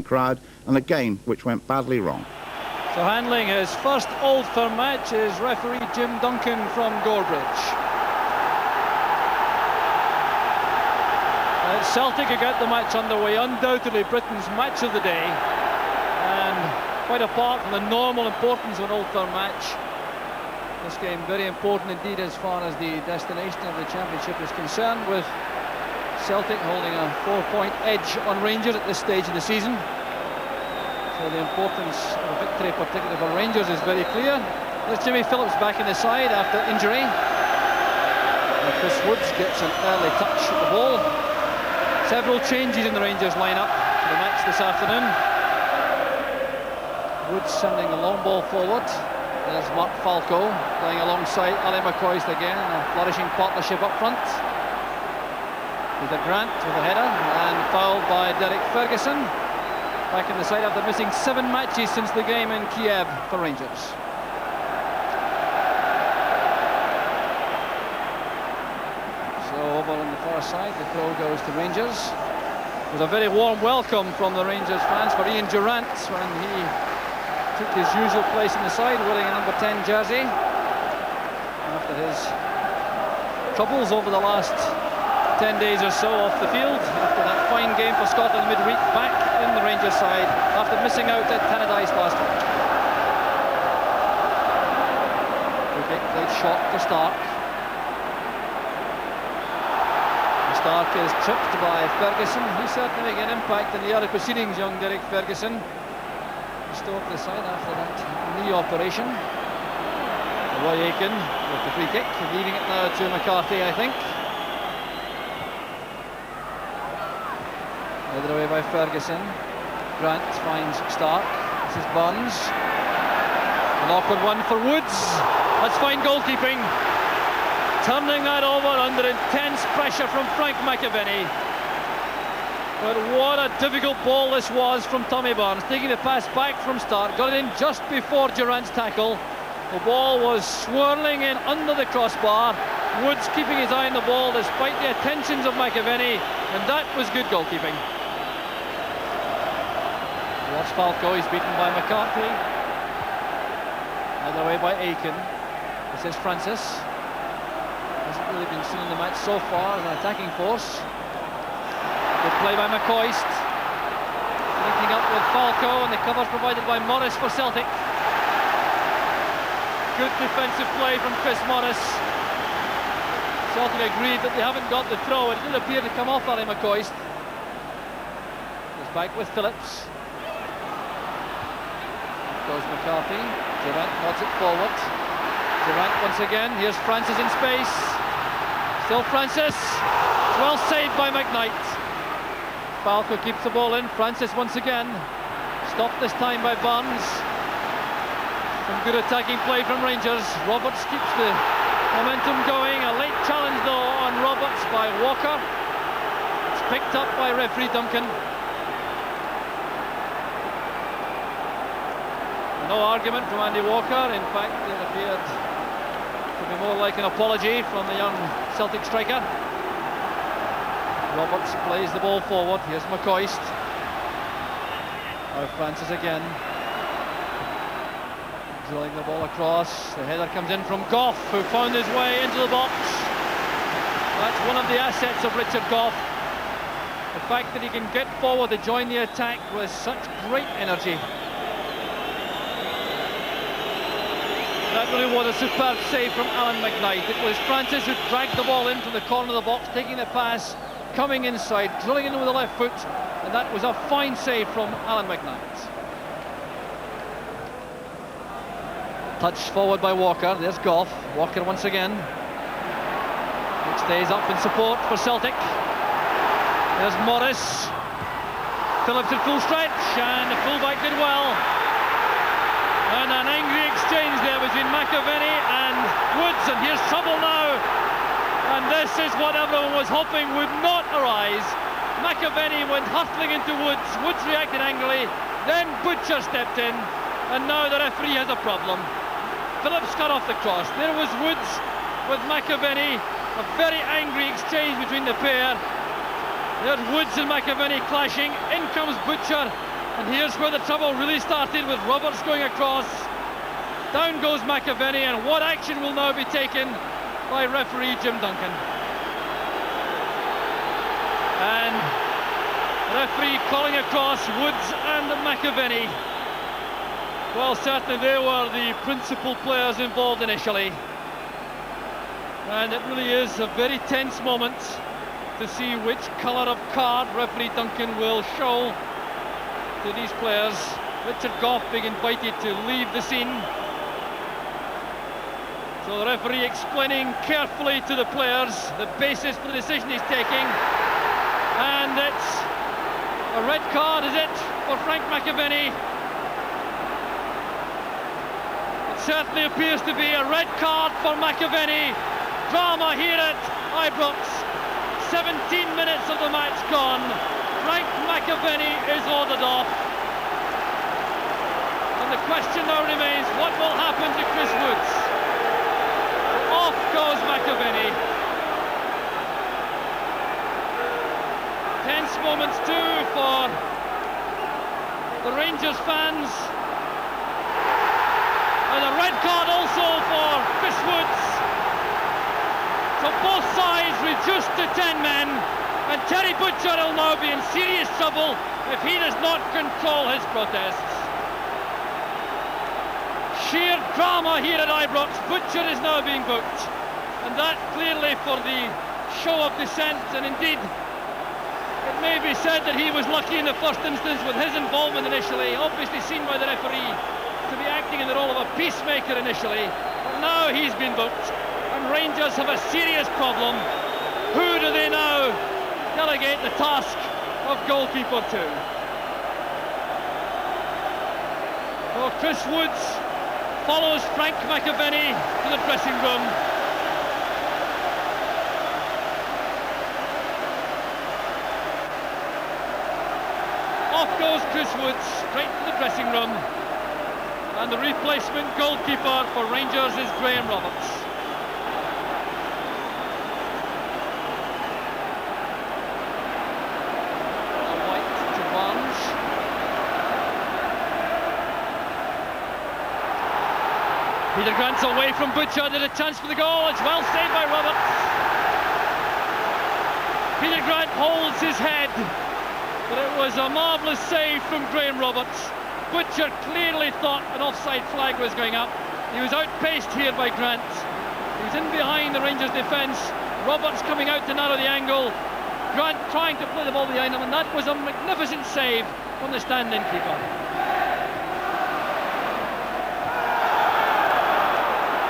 crowd, and a game which went badly wrong. So handling his first Old Firm match is referee Jim Duncan from Gorebridge. It's Celtic who get the match underway, undoubtedly Britain's match of the day, and quite apart from the normal importance of an Old Firm match, this game very important indeed as far as the destination of the championship is concerned, with Celtic holding a 4-point edge on Rangers at this stage of the season. So the importance of a victory, particularly for Rangers, is very clear. There's Jimmy Phillips back in the side after injury. And Chris Woods gets an early touch at the ball. Several changes in the Rangers lineup for the match this afternoon. Woods sending the long ball forward. There's Mark Falco playing alongside Ali McCoist again, a flourishing partnership up front. Peter Grant with a header, and fouled by Derek Ferguson. Back in the side after missing 7 matches since the game in Kiev for Rangers. So over on the far side, the throw goes to Rangers. It was a very warm welcome from the Rangers fans for Ian Durrant when he took his usual place in the side, wearing a number 10 jersey. After his troubles over the last 10 days or so off the field, after that fine game for Scotland midweek, back in the Rangers side after missing out at Tannadice last week. Big late shot to Stark. And Stark is tripped by Ferguson. He certainly making an impact in the other proceedings, young Derek Ferguson. Restored to the side after that knee operation. Roy Aitken with the free kick, leaving it now to McCarthy, I think. Headed away by Ferguson. Grant finds Stark. This is Burns. An awkward one for Woods. That's fine goalkeeping. Turning that over under intense pressure from Frank McAvenny. But what a difficult ball this was from Tommy Burns. Taking the pass back from Stark. Got it in just before Durrant's tackle. The ball was swirling in under the crossbar. Woods keeping his eye on the ball despite the attentions of McAvenny. And that was good goalkeeping. Watch Falco, he's beaten by McCarthy. Headed away by Aitken. This is Francis. Hasn't really been seen in the match so far as an attacking force. Good play by McCoist. Linking up with Falco, and the cover's provided by Morris for Celtic. Good defensive play from Chris Morris. Celtic agreed that they haven't got the throw. It did appear to come off Ali McCoist. Goes back with Phillips. Goes McCarthy. Durrant nods it forward. Durrant once again. Here's Francis in space. Still Francis. Well saved by McKnight. Falco keeps the ball in. Francis once again. Stopped this time by Burns. Some good attacking play from Rangers. Roberts keeps the momentum going. A late challenge though on Roberts by Walker. It's picked up by referee Duncan. No argument from Andy Walker. In fact, it appeared to be more like an apology from the young Celtic striker. Roberts plays the ball forward. Here's McCoist. Now Francis again. Drilling the ball across. The header comes in from Gough, who found his way into the box. That's one of the assets of Richard Gough. The fact that he can get forward to join the attack with such great energy. That really was a superb save from Alan McKnight. It was Francis who dragged the ball in from the corner of the box, taking the pass, coming inside, drilling in with the left foot, and that was a fine save from Alan McKnight. Touch forward by Walker. There's Gough. Walker once again. It stays up in support for Celtic. There's Morris. Phillips in full stretch, and the fullback did well. And an angry exchange there between McAvenny and Woods, and here's trouble now. And this is what everyone was hoping would not arise. McAvenny went hurtling into Woods. Woods reacted angrily. Then Butcher stepped in, and now the referee has a problem. Phillips cut off the cross. There was Woods with McAvenny. A very angry exchange between the pair. There's Woods and McAvenny clashing. In comes Butcher. And here's where the trouble really started, with Roberts going across. Down goes McAvenny, and what action will now be taken by referee Jim Duncan? And referee calling across Woods and McAvenny. Well, certainly they were the principal players involved initially. And it really is a very tense moment to see which colour of card referee Duncan will show to these players. Richard Gough being invited to leave the scene. So the referee explaining carefully to the players the basis for the decision he's taking. And it's a red card, is it, for Frank McAvenny? It certainly appears to be a red card for McAvenny. Drama here at Ibrox. 17 minutes of the match gone. Frank McAvenny is ordered off. And the question now remains, what will happen to Chris Woods? Off goes McAvenny. Tense moments too for the Rangers fans. And a red card also for Chris Woods. So both sides reduced to 10 men, and Terry Butcher will now be in serious trouble if he does not control his protests. Sheer drama here at Ibrox. Butcher is now being booked, and that clearly for the show of dissent, and indeed it may be said that he was lucky in the first instance with his involvement initially, obviously seen by the referee to be acting in the role of a peacemaker initially, but now he's been booked. And Rangers have a serious problem. Who do they now delegate the task of goalkeeper to? Well, Chris Woods follows Frank McAvenny to the dressing room. Off goes Chris Woods, straight to the dressing room. And the replacement goalkeeper for Rangers is Graham Roberts. Peter Grant's away from Butcher, did a chance for the goal, it's well saved by Roberts. Peter Grant holds his head, but it was a marvellous save from Graham Roberts. Butcher clearly thought an offside flag was going up. He was outpaced here by Grant. He was in behind the Rangers defence. Roberts coming out to narrow the angle. Grant trying to play the ball behind him, and that was a magnificent save from the stand-in keeper.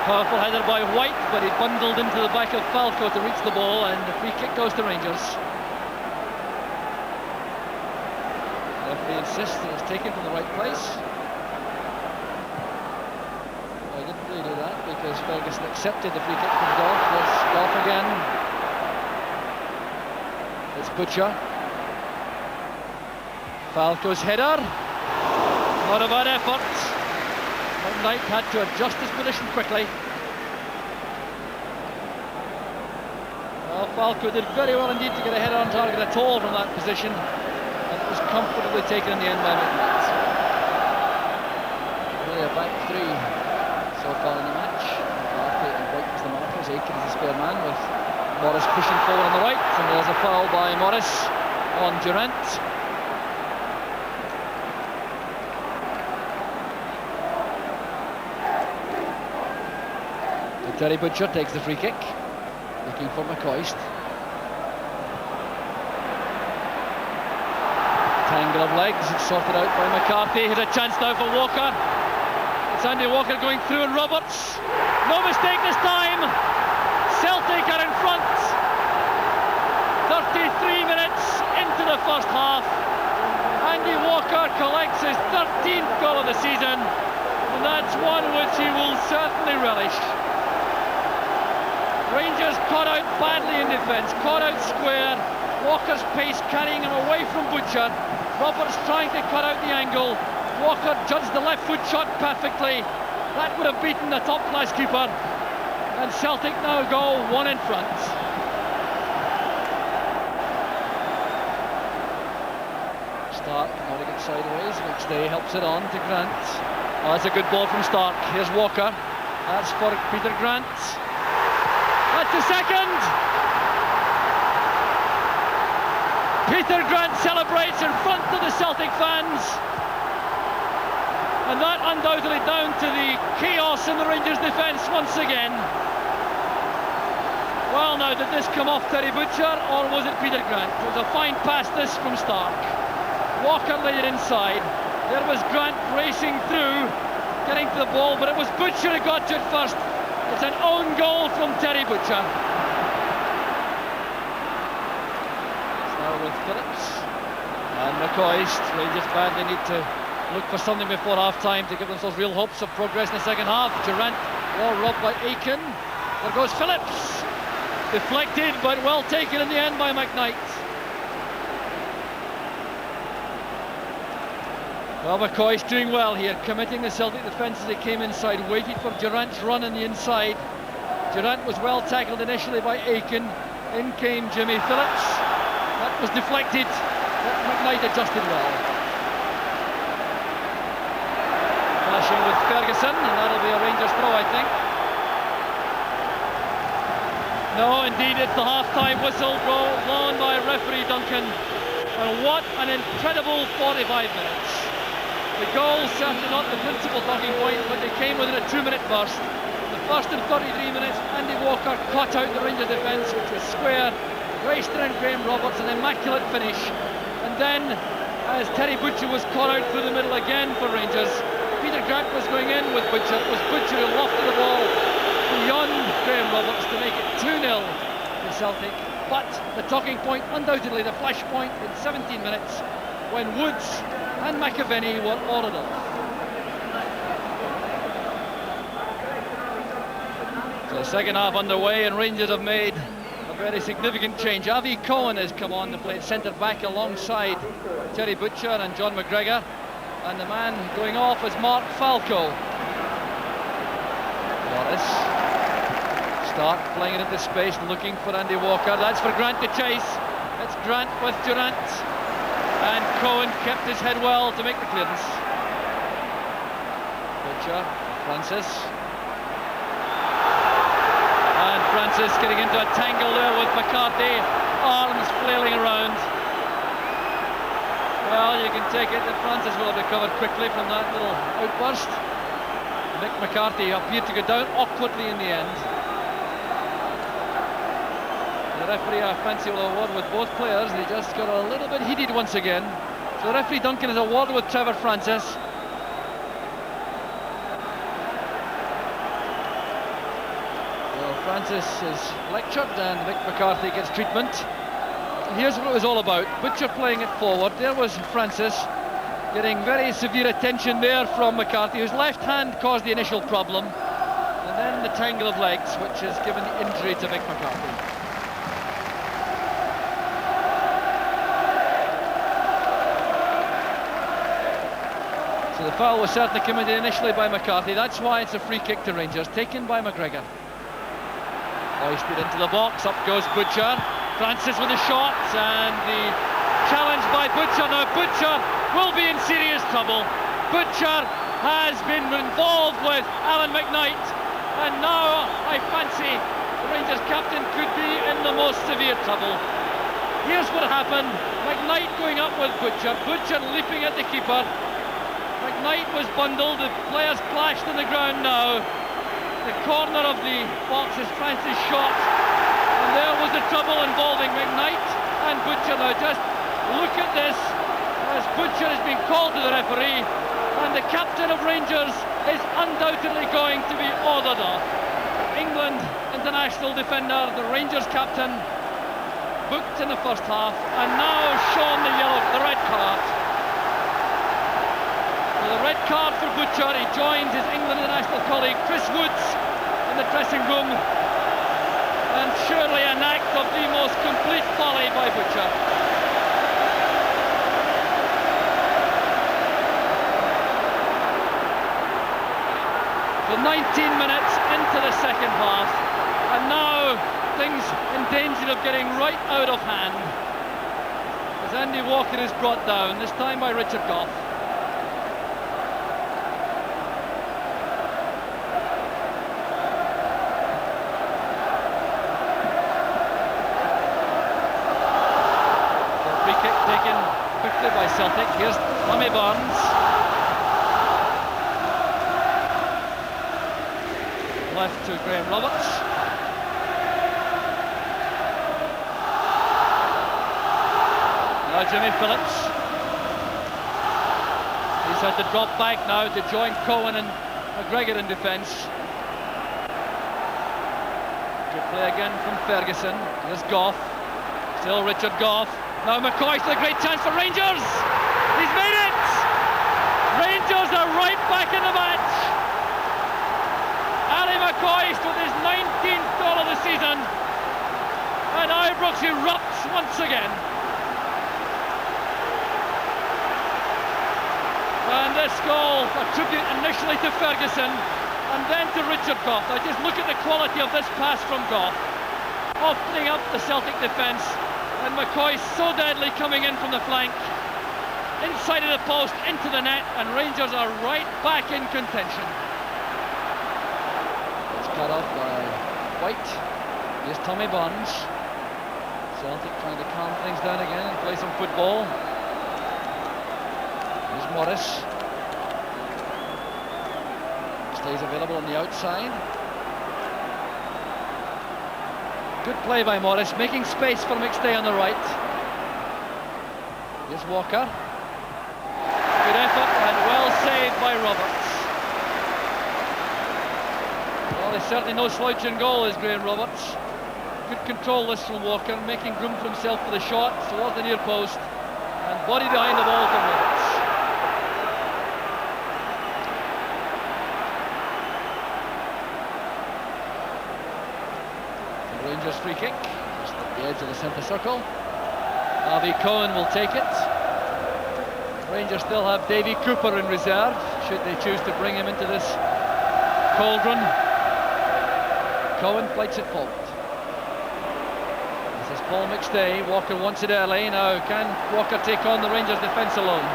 Powerful header by White, but he bundled into the back of Falco to reach the ball, and the free kick goes to Rangers. The referee insists that it's taken from the right place. Well, he didn't really do that because Ferguson accepted the free kick from Gough. There's Gough again. It's Butcher. Falco's header. Not a bad effort. Knight had to adjust his position quickly. Well, Falco did very well indeed to get a header on target at all from that position, and it was comfortably taken in the end by McKnight. Really a back three so far in the match. McCarthy and White as the markers, Aiken is the spare man, with Morris pushing forward on the right, and there's a foul by Morris on Durant. Terry Butcher takes the free kick, looking for McCoist. Tangle of legs, it's sorted out by McCarthy. Here's a chance now for Walker. It's Andy Walker going through, and Roberts. No mistake this time. Celtic are in front. 33 minutes into the first half. Andy Walker collects his 13th goal of the season, and that's one which he will certainly relish. Rangers caught out badly in defence, caught out square. Walker's pace carrying him away from Butcher. Roberts trying to cut out the angle. Walker judged the left foot shot perfectly. That would have beaten the top class keeper. And Celtic now go one in front. Stark, nodding it sideways. McStay helps it on to Grant. Oh, that's a good ball from Stark. Here's Walker. That's for Peter Grant. That's the second. Peter Grant celebrates in front of the Celtic fans. And that undoubtedly down to the chaos in the Rangers defence once again. Well, now, did this come off Terry Butcher or was it Peter Grant? It was a fine pass this from Stark. Walker laid it inside. There was Grant racing through, getting to the ball, but it was Butcher who got to it first. It's an own goal from Terry Butcher. Now with Phillips and McCoist. Rangers badly need to look for something before half-time to give themselves real hopes of progress in the second half. Durant, well robbed by Aiken. There goes Phillips. Deflected, but well taken in the end by McKnight. Well, McCoy's doing well here, committing the Celtic defence as he came inside, waited for Durant's run on the inside. Durant was well tackled initially by Aiken. In came Jimmy Phillips. That was deflected, but McKnight adjusted well. Flashing with Ferguson, and that'll be a Rangers throw, I think. No, indeed, it's the half-time whistle blown by referee Duncan. And what an incredible 45 minutes. The goals certainly not the principal talking point, but they came within a 2-minute burst. The first in 33 minutes, Andy Walker cut out the Rangers defence, which was square. Grayston and Graham Roberts, an immaculate finish. And then, as Terry Butcher was caught out through the middle again for Rangers, Peter Grant was going in with Butcher. It was Butcher who lofted the ball beyond Graham Roberts to make it 2-0 to Celtic. But the talking point, undoubtedly the flashpoint in 17 minutes, when Woods and McAvenny were ordered off. So the second half underway, and Rangers have made a very significant change. Avi Cohen has come on to play centre back alongside Terry Butcher and John McGregor, and the man going off is Mark Falco. Morris. Stark playing it into space, looking for Andy Walker. That's for Grant to chase. It's Grant with Durant. And Cohen kept his head well to make the clearance. Butcher, Francis. And Francis getting into a tangle there with McCarthy. Arms flailing around. Well, you can take it that Francis will have recovered quickly from that little outburst. Mick McCarthy appeared to go down awkwardly in the end. The referee, I fancy, will award with both players. They just got a little bit heated once again. So referee Duncan is awarded with Trevor Francis. Well, Francis is lectured and Mick McCarthy gets treatment. And here's what it was all about. Butcher playing it forward. There was Francis getting very severe attention there from McCarthy, whose left hand caused the initial problem. And then the tangle of legs, which has given the injury to Mick McCarthy. So the foul was certainly committed initially by McCarthy. That's why it's a free kick to Rangers, taken by McGregor. Hoisted into the box, up goes Butcher. Francis with a shot, and the challenge by Butcher. Now Butcher will be in serious trouble. Butcher has been involved with Alan McKnight, and now I fancy the Rangers captain could be in the most severe trouble. Here's what happened. McKnight going up with Butcher. Butcher leaping at the keeper. McKnight was bundled, the players clashed on the ground now. The corner of the box is Francis' shot, and there was the trouble involving McKnight and Butcher. Now just look at this, as Butcher has been called to the referee, and the captain of Rangers is undoubtedly going to be ordered off. England international defender, the Rangers captain, booked in the first half, and now shown the red card. The red card for Butcher. He joins his England international colleague Chris Woods in the dressing room, and surely an act of the most complete folly by Butcher. So 19 minutes into the second half, and now things in danger of getting right out of hand. As Andy Walker is brought down, this time by Richard Gough. The free kick taken quickly by Celtic. Here's Tommy Barnes. Left to Graham Roberts. Now Jimmy Phillips. He's had to drop back now to join Cohen and McGregor in defence. Good play again from Ferguson. Here's Gough. Still Richard Gough. Now McCoy with a great chance for Rangers. He's made it! Rangers are right back in the match. Ali McCoy with his 19th goal of the season. And Ibrox erupts once again. And this goal, a tribute initially to Ferguson and then to Richard Gough. Now just look at the quality of this pass from Gough, opening up the Celtic defence, and McCoy so deadly coming in from the flank, inside of the post, into the net, and Rangers are right back in contention. It's cut off by White. Here's Tommy Barnes. Celtic trying to calm things down again and play some football. Here's Morris. Stays available on the outside. Good play by Morris, making space for McStay on the right. Here's Walker. Good effort and well saved by Roberts. Well, there's certainly no slouch in goal, is Graham Roberts. Good control this from Walker, making room for himself for the shot towards the near post, and body behind the ball from Roberts. Rangers free kick, just at the edge of the centre circle. Avi Cohen will take it. Rangers still have Davy Cooper in reserve, should they choose to bring him into this cauldron. Cohen flights it forward. This is Paul McStay. Walker wants it early. Now can Walker take on the Rangers defence alone?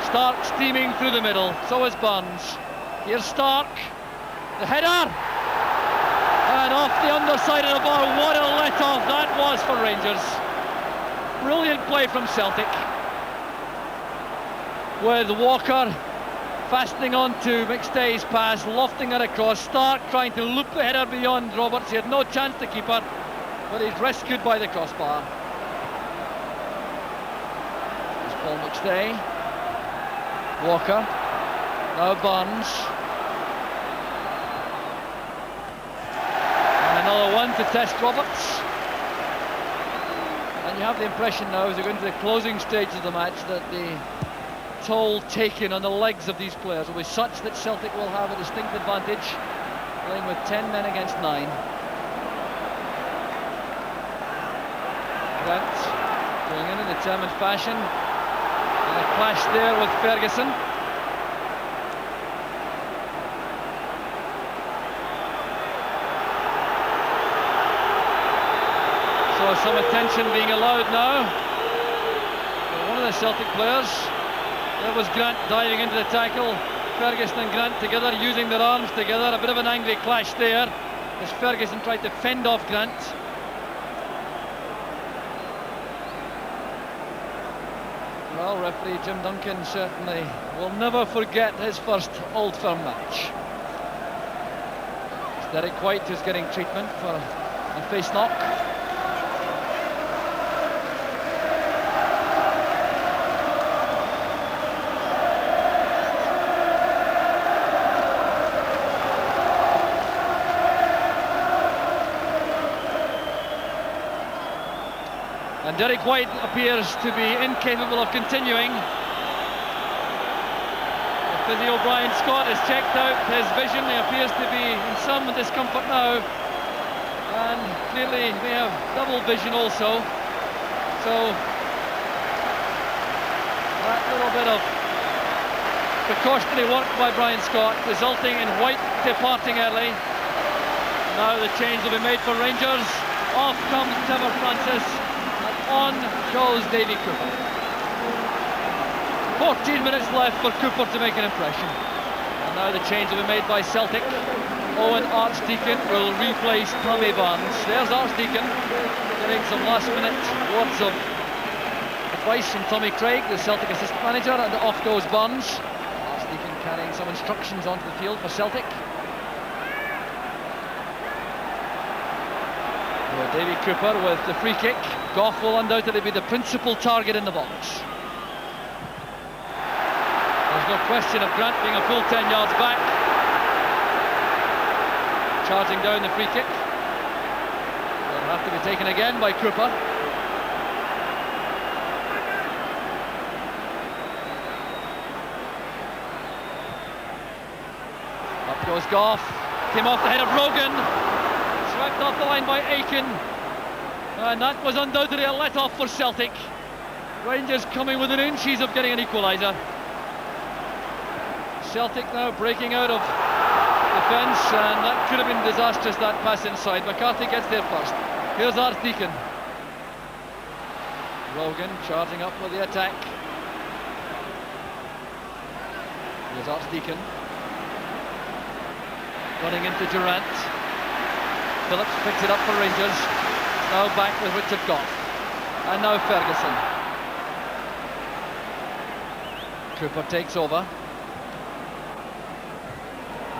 Stark steaming through the middle, so is Barnes. Here's Stark, the header! And off the underside of the bar. What a let-off that was for Rangers. Brilliant play from Celtic, with Walker fastening on to McStay's pass, lofting it across. Stark trying to loop the header beyond Roberts. He had no chance to keep it, but he's rescued by the crossbar. There's Paul McStay. Walker. Now Barnes. Another one to test Roberts. And you have the impression now, as we go into the closing stage of the match, that the toll taken on the legs of these players will be such that Celtic will have a distinct advantage, playing with 10 men against 9. Grant going in a determined fashion. And a clash there with Ferguson. So some attention being allowed now. One of the Celtic players. There was Grant diving into the tackle. Ferguson and Grant together, using their arms together. A bit of an angry clash there as Ferguson tried to fend off Grant. Well, referee Jim Duncan certainly will never forget his first Old Firm match. It's Derek White who's getting treatment for a face knock. And Derek White appears to be incapable of continuing. The physio Brian Scott has checked out his vision. He appears to be in some discomfort now, and clearly they have double vision also. So that little bit of precautionary work by Brian Scott resulting in White departing early. Now the change will be made for Rangers. Off comes Trevor Francis. on goes Davy Cooper. 14 minutes left for Cooper to make an impression. And now the change will be made by Celtic. Owen Archdeacon will replace Tommy Barnes. There's Archdeacon getting some last minute words of advice from Tommy Craig, the Celtic assistant manager, and off goes Barnes. Archdeacon carrying some instructions onto the field for Celtic. Davy Cooper with the free kick. Goff will undoubtedly be the principal target in the box. There's no question of Grant being a full 10 yards back. Charging down the free kick. Will have to be taken again by Cooper. Up goes Goff. Came off the head of Rogan. Swept off the line by Aiken. And that was undoubtedly a let-off for Celtic. Rangers coming within inches of getting an equaliser. Celtic now breaking out of defence, and that could have been disastrous, that pass inside. McCarthy gets there first. Here's Archdeacon. Rogan charging up with the attack. Here's Archdeacon. Running into Durant. Phillips picks it up for Rangers. Now back with Richard Goff. And now Ferguson. Cooper takes over.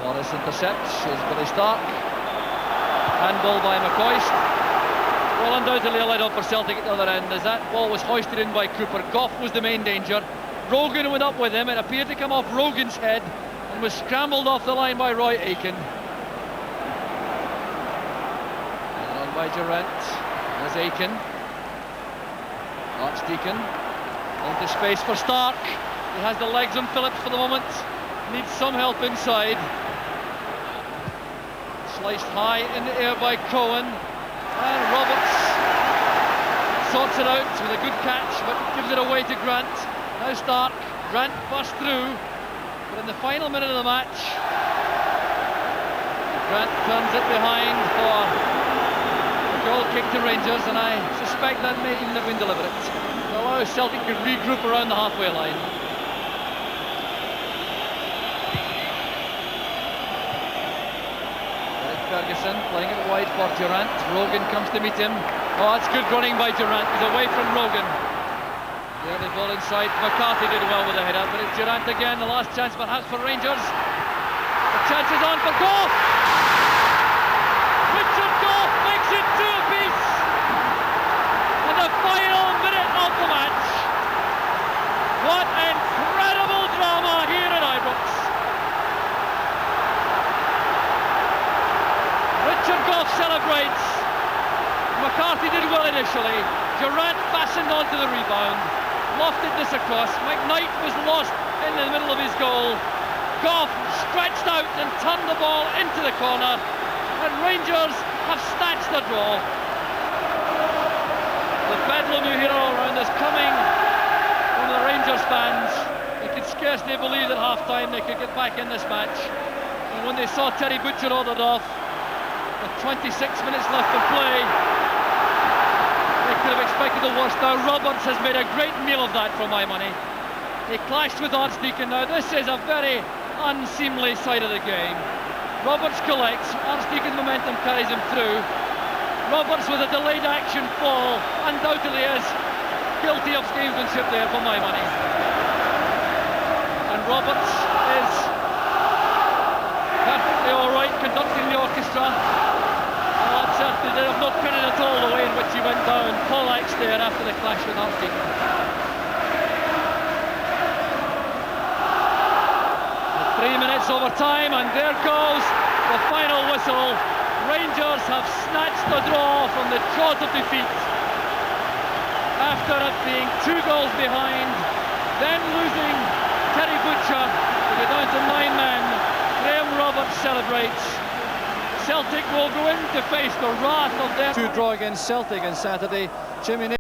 Morris intercepts. Here's Billy Stark. Handball by McCoist. Well, undoubtedly a let-off for Celtic at the other end, as that ball was hoisted in by Cooper. Goff was the main danger. Rogan went up with him. It appeared to come off Rogan's head and was scrambled off the line by Roy Aiken. And on by Durant. There's Aiken. Archdeacon into space for Stark. He has the legs on Phillips for the moment. Needs some help inside. Sliced high in the air by Cohen. And Roberts sorts it out with a good catch, but gives it away to Grant. Now Stark. Grant busts through. But in the final minute of the match, Grant turns it behind for a goal kick to Rangers, and I suspect that may even have been deliberate. To allow Celtic to regroup around the halfway line. Ferguson playing it wide for Durant. Rogan comes to meet him. Oh, that's good running by Durant. He's away from Rogan. There the ball inside. McCarthy did well with the header, but it's Durant again. The last chance perhaps for Rangers. The chance is on for Goff. Richard Goff makes it 2 apiece. And the final minute of the match. What incredible drama here at Ibrox. Richard Goff celebrates. McCarthy did well initially. Durant fastened onto the rebound, lofted this across. McKnight was lost in the middle of his goal. Goff stretched out and turned the ball into the corner, and Rangers have snatched the draw. The bedlam you hear all around is coming from the Rangers fans. They could scarcely believe at half-time they could get back in this match. And when they saw Terry Butcher ordered off, with 26 minutes left to play, they could have expected the worst. Now Roberts has made a great meal of that, for my money. He clashed with Archdeacon. Now this is a very unseemly side of the game. Roberts collects. Archdeacon's momentum carries him through. Roberts with a delayed action fall undoubtedly is guilty of gamesmanship there, for my money. And Roberts is perfectly alright conducting the orchestra. Well, that's certainly they have not credit at all the way in which he went down. Pollack's there after the clash with Archdeacon. 3 minutes over time, and there goes the final whistle. Rangers have snatched the draw from the jaws of defeat after it being 2 goals behind, then losing Terry Butcher to go down to 9 men. Graham Roberts celebrates. Celtic will go in to face the wrath of their to draw against Celtic on Saturday. Jimmy